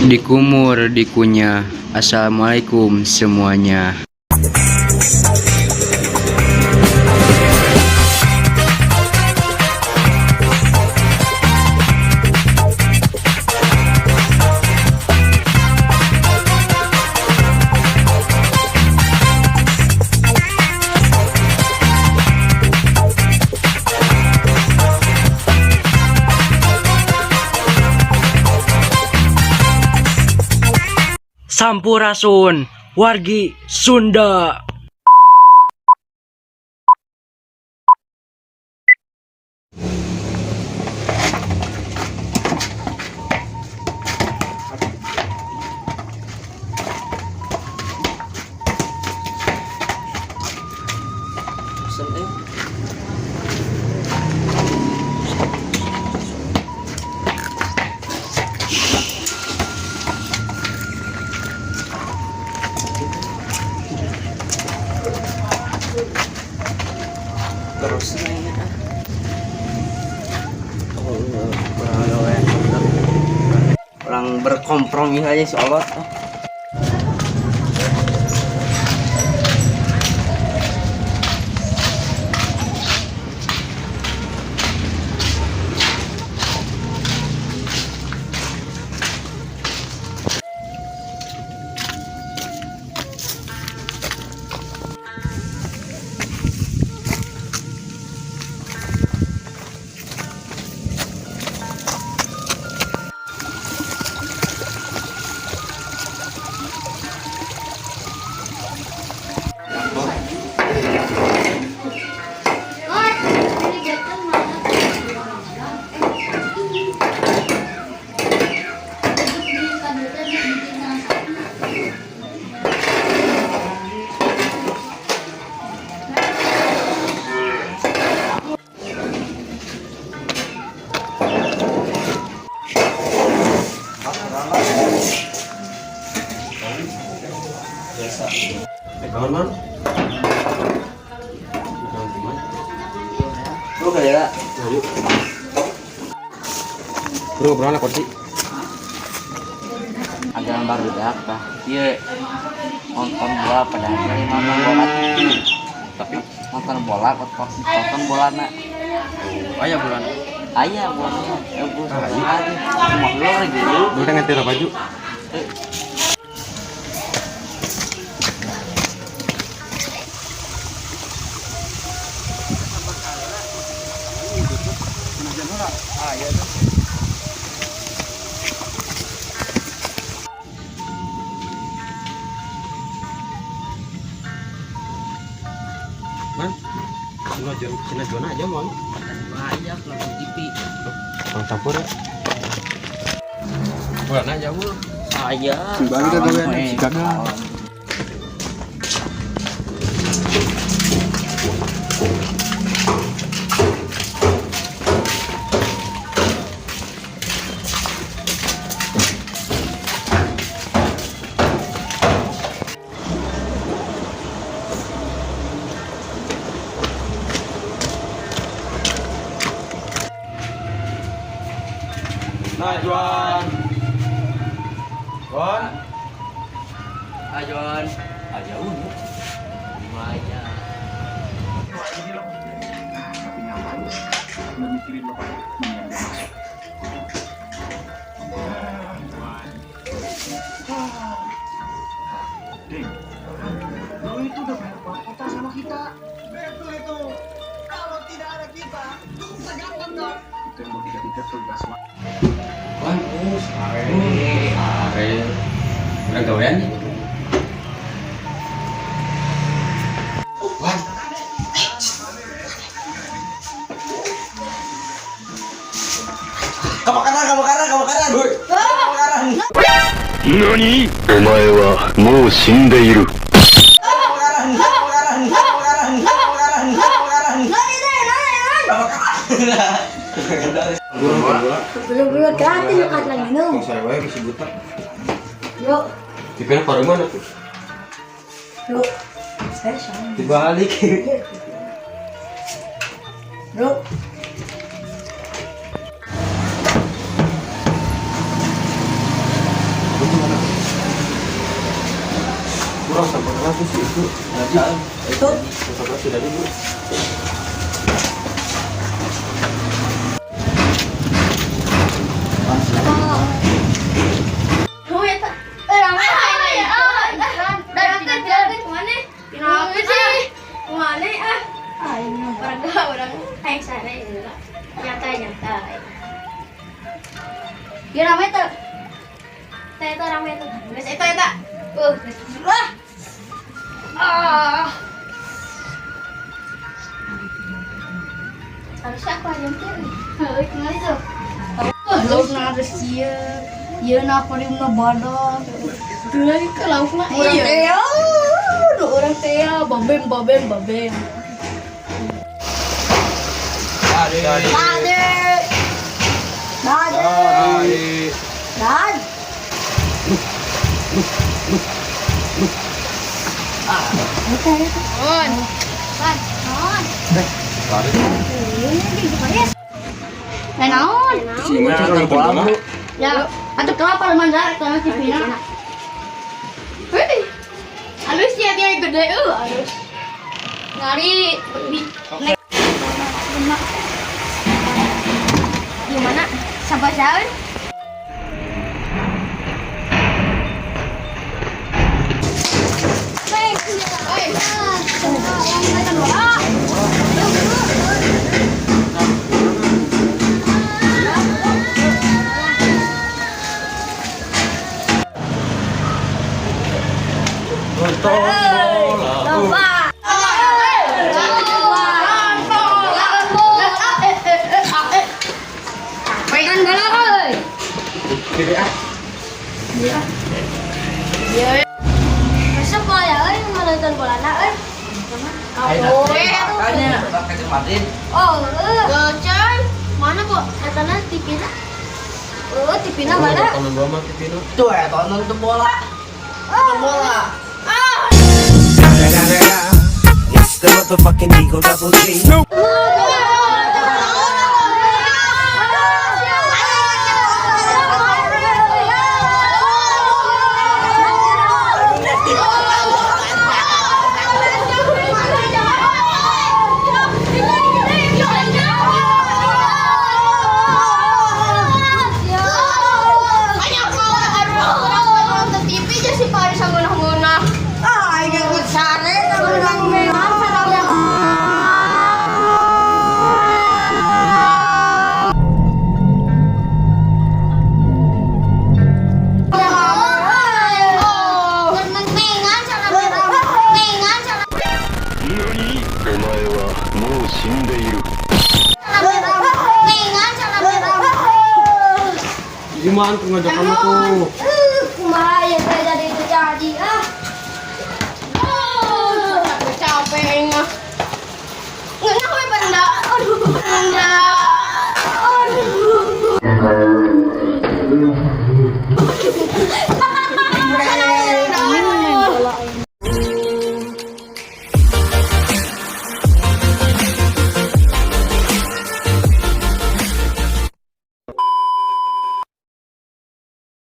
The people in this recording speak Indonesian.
Dikumur dikunyah. Assalamualaikum semuanya. Sampurasun, wargi Sunda. Terus orang berkompromi aja soalnya. Kawan Lu kayak bro berapa kursi? agak baru dah kah? Iya nonton bola pada hari nonton bola tapi nonton bola nonton bola nak Ayah bulan. ayah bola bos aja cuma lu lagi Lu udah ngetir baju? Man, sina zona aja mau. ayah kalau TV Bang campur ya. Bulan aja bu. ayah Bang kita tuh kan Chicago. Nah, Juan. Juan. ajon Aja udah. ayah Tapi ngapain? Udah mikirin lo pada yang dia masuk. Ding, lo itu udah bayar uang total sama kita. Betul itu. Kalau tidak ada kita, segampang dong. Itu yang mau tiga-tiga tugas mah. Wan, are. Udah gawean nih. Wan. Kebakaran. Kebakaran. NANI?お前はもう死んでいる。 Belum gratis lu kan lagi minum. Saya wae bisa buta. Yuk, Tipenya paru mana tuh? yuk. Saya sama. Dibalik. Yuk. aku sih itu. Itu. Coba sudah dulu. Ya ramai tuh. Itu ramai tuh. Guys, itu. Wah. Harusnya aku yang kiri. Heuh, kemana tuh? Lo harus sieu. Ieu na parimna badak. Deui ke laukna iya. Urang teh babem. Dan. Naon? Ya, atau kelapa mandar kalau TV-na. Hei. Halus ya dia gede halus. Ngari gimana? Sampai jauh? Besok bola ya, nonton bola na, Goceng. Mana bu? Katanya TV-na. TV-na mana? Temen gua mah TV-na. Tuh ya, nonton bola. It's the motherfucking Eagle Double G. Gimana tuh ngajak kamu tuh? Kumaha ya jadi itu jadi capek nggak pada aduh